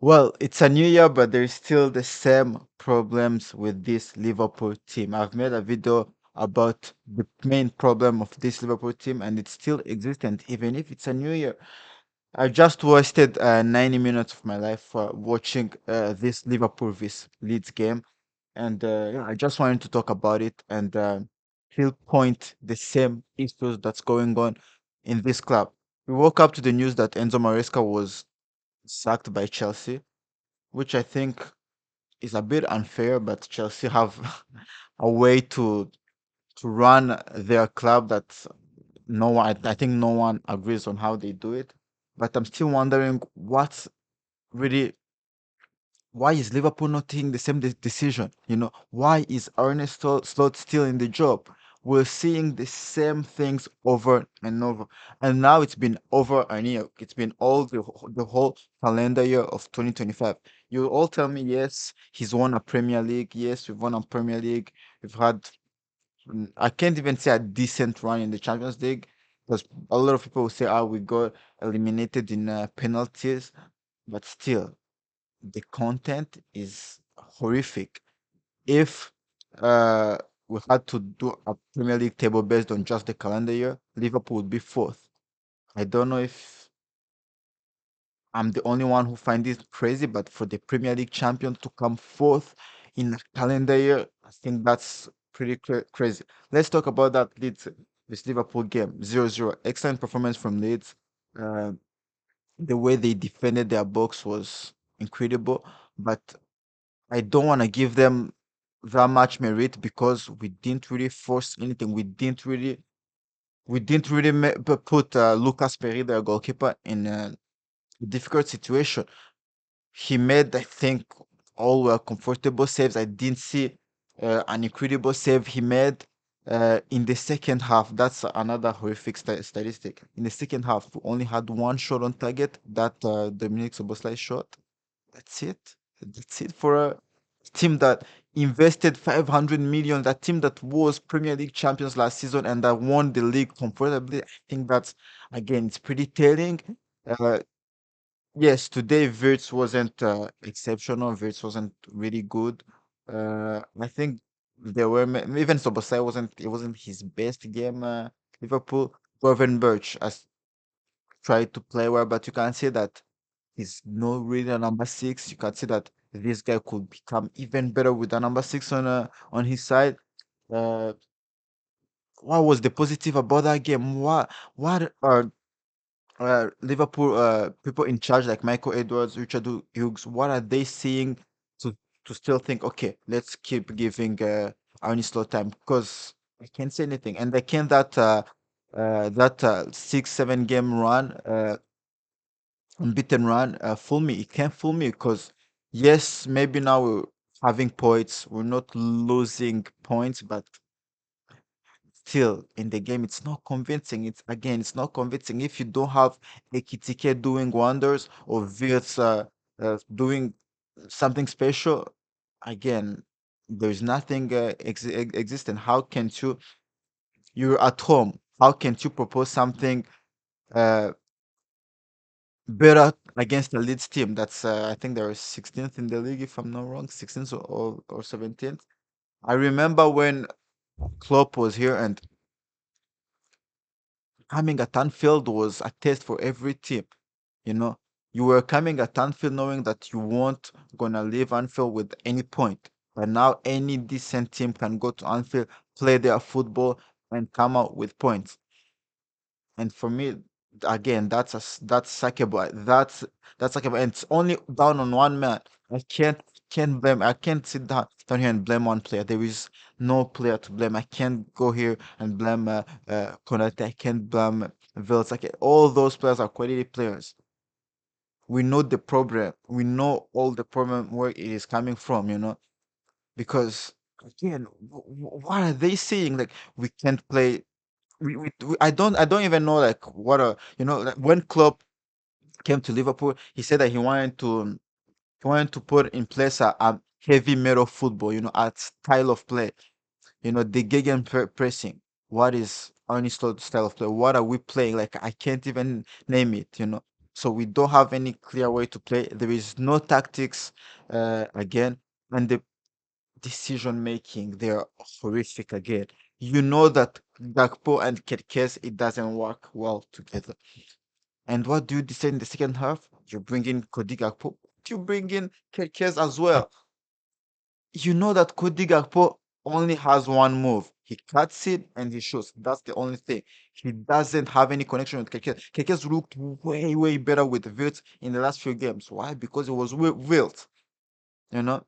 Well, it's a new year, but there's still the same problems with this Liverpool team. I've made a video about the main problem of this Liverpool team, and it's still existent, even if it's a new year. I just wasted 90 minutes of my life watching this Liverpool vs Leeds game, and yeah, I just wanted to talk about it and still point the same issues that's going on in this club. We woke up to the news that Enzo Maresca was sacked by Chelsea, which I think is a bit unfair, but Chelsea have a way to run their club that no one, I think no one agrees on how they do it. But I'm still wondering what's really why is Liverpool not taking the same decision? You know, why is Ernest Slot still in the job? We're seeing the same things over and over, and now it's been over a year. It's been all the whole calendar year of 2025. You all tell me, yes, he's won a Premier League. Yes, we've won a Premier League. We've had, I can't even say a decent run in the Champions League because a lot of people will say, "Oh, we got eliminated in penalties," but still the content is horrific. If uh, we had to do a Premier League table based on just the calendar year, Liverpool would be fourth. I don't know if I'm the only one who find this crazy, but for the Premier League champion to come fourth in a calendar year, I think that's pretty crazy. Let's talk about that Leeds this Liverpool game 0-0. Excellent performance from Leeds. Uh, the way they defended their box was incredible, but I don't want to give them that much merit because we didn't really force anything. We didn't really put Lucas Perry, their goalkeeper, in a difficult situation. He made, I think, all were comfortable saves. I didn't see an incredible save he made in the second half. That's another horrific statistic. In the second half, we only had one shot on target, that Dominic Soboslai shot. That's it. That's it for a team that invested 500 million, that team that was Premier League champions last season and that won the league comfortably. I think that's, again, it's pretty telling. Uh, yes, today Wirtz wasn't exceptional. Wirtz wasn't really good. I think there were even Sobosai wasn't. It wasn't his best game. Liverpool. Gordon Birch has tried to play well, but you can see that he's not really a number six. You can see that this guy could become even better with a number six on his side. Uh, what was the positive about that game? What are Liverpool people in charge like Michael Edwards, Richard Hughes? What are they seeing to to still think? Okay, let's keep giving Arne Slot time because I can't say anything, and I can't that 6-7 game run. Unbeaten run fool me. It can't fool me because yes, maybe now we're having points, we're not losing points, but still in the game, it's not convincing. It's again, it's not convincing if you don't have Ekitike doing wonders or Wirtz doing something special. Again, there's nothing existent. How can you're at home? How can you propose something uh, better against the Leeds team? That's I think they're 16th in the league, if I'm not wrong, 16th or 17th. I remember when Klopp was here and coming at Anfield was a test for every team. You know, you were coming at Anfield knowing that you weren't gonna leave Anfield with any point. But now any decent team can go to Anfield, play their football, and come out with points. And for me, again, that's sackable. That's sackable, and it's only down on one man. I can't blame. I can't sit down here and blame one player. There is no player to blame. I can't go here and blame Konate. I can't blame Vils. All those players are quality players. We know the problem. We know all the problem where it is coming from. Because again, what are they saying? Like we can't play I don't even know like what a like, when Klopp came to Liverpool, he said that he wanted to put in place a heavy metal football, a style of play, the gegen pressing. What is Arne Slot style of play? What are we playing? Like I can't even name it. So we don't have any clear way to play. There is no tactics again, and the decision making, they're horrific again. You know that Gakpo and Kerkez, it doesn't work well together. And what do you decide in the second half? You bring in Cody Gakpo. You bring in Kerkez as well. You know that Cody Gakpo only has one move. He cuts it and he shoots. That's the only thing. He doesn't have any connection with Kerkez. Kerkez looked way, way better with Wilt in the last few games. Why? Because it was Wilt, you know?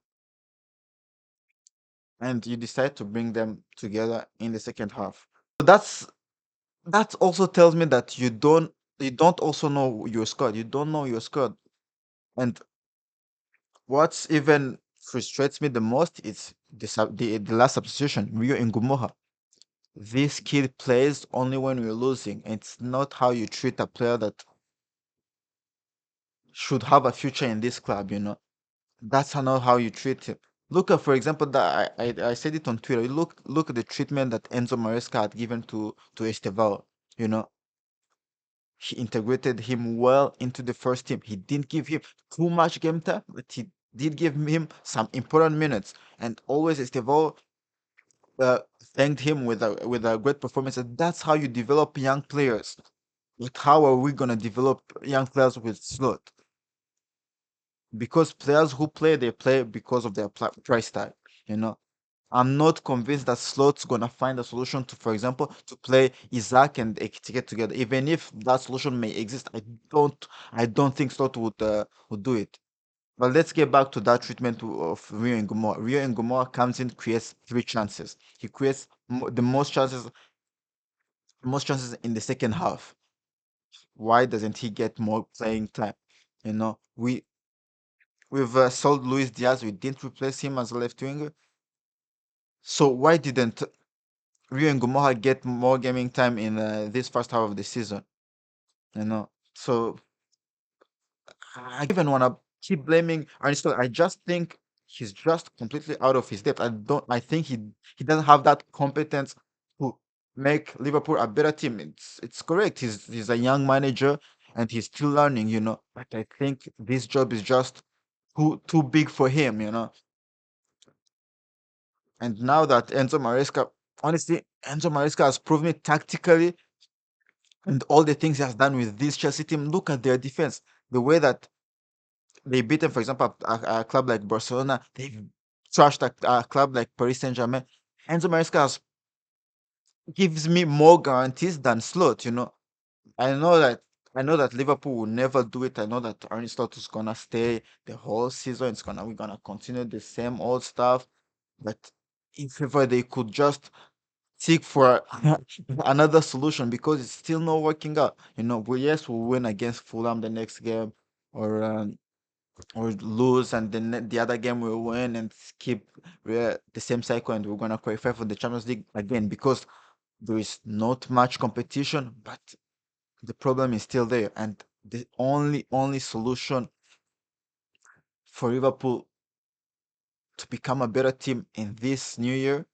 And you decide to bring them together in the second half. So that also tells me that you don't also know your squad. You don't know your squad. And what's even frustrates me the most is the last substitution, Rio Ngumoha. This kid plays only when we're losing. It's not how you treat a player that should have a future in this club, you know. That's not how you treat him. Look at, for example, that I said it on Twitter. Look at the treatment that Enzo Maresca had given to Estevao. You know, he integrated him well into the first team. He didn't give him too much game time, but he did give him some important minutes. And always Estevao uh, thanked him with a great performance. And that's how you develop young players. But how are we gonna develop young players with slot? Because players who play, they play because of their price tag. You know, I'm not convinced that Slot's gonna find a solution to, for example, to play Isaac and Ekitike together. Even if that solution may exist, I don't think Slot would do it. But let's get back to that treatment of Rio and Gomorrah. Rio and Gomorrah comes in, creates three chances. He creates the most chances in the second half. Why doesn't he get more playing time? You know, we've sold Luis Diaz. We didn't replace him as a left winger. So why didn't Rio and Gomorrah get more gaming time in this first half of the season? You know, so I even want to keep blaming Arnisto. I just think he's just completely out of his depth. I think he doesn't have that competence to make Liverpool a better team. It's correct. He's a young manager and he's still learning. You know, but I think this job is just too big for him. You know, and now that honestly, Enzo Maresca has proven it tactically and all the things he has done with this Chelsea team. Look at their defense. The way that they beat them, for example, a club like Barcelona, they've trashed a club like Paris Saint Germain. Enzo Maresca gives me more guarantees than Slot. You know, I know that I know that Liverpool will never do it. I know that Arne Slot is gonna stay the whole season. We're gonna continue the same old stuff. But if ever they could just seek for another solution because it's still not working out. You know, yes, we'll win against Fulham the next game, or lose, and then the other game we'll win and keep the same cycle, and we're gonna qualify for the Champions League again because there is not much competition, but the problem is still there, and the only solution for Liverpool to become a better team in this new year,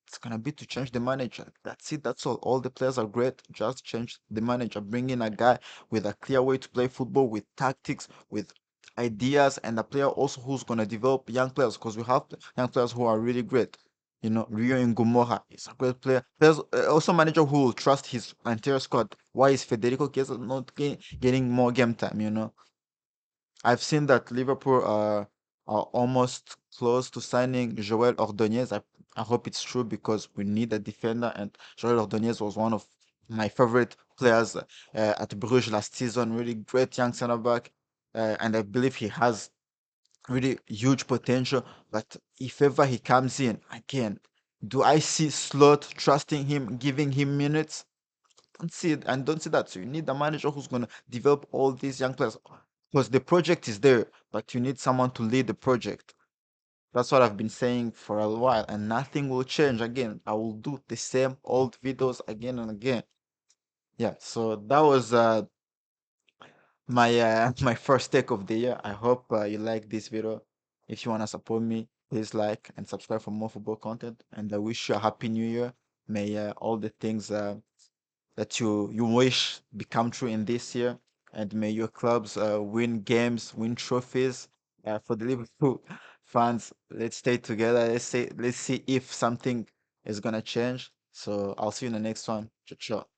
it's gonna be to change the manager. That's it. That's all. All the players are great. Just change the manager. Bring in a guy with a clear way to play football, with tactics, with ideas, and a player also who's gonna develop young players. Because we have young players who are really great. You know, Rio Ngumora is a great player. There's also manager who will trust his entire squad. Why is Federico Chiesa not getting more game time? You know, I've seen that Liverpool are almost close to signing Joel Ordonez. I hope it's true because we need a defender, and Joel Ordonez was one of my favorite players at Bruges last season. Really great young centre back, and I believe he has really huge potential. But if ever he comes in again, do I see Slot trusting him, giving him minutes? Don't see it and don't see that. So you need a manager who's gonna develop all these young players. Because the project is there, but you need someone to lead the project. That's what I've been saying for a while, and nothing will change again. I will do the same old videos again and again. Yeah, so that was my my first take of the year. I hope you like this video. If you wanna support me, please like and subscribe for more football content. And I wish you a happy new year. May all the things that you wish become true in this year. and may your clubs win games, win trophies. For the Liverpool fans, let's stay together. Let's see if something is gonna change. So I'll see you in the next one. Ciao, ciao.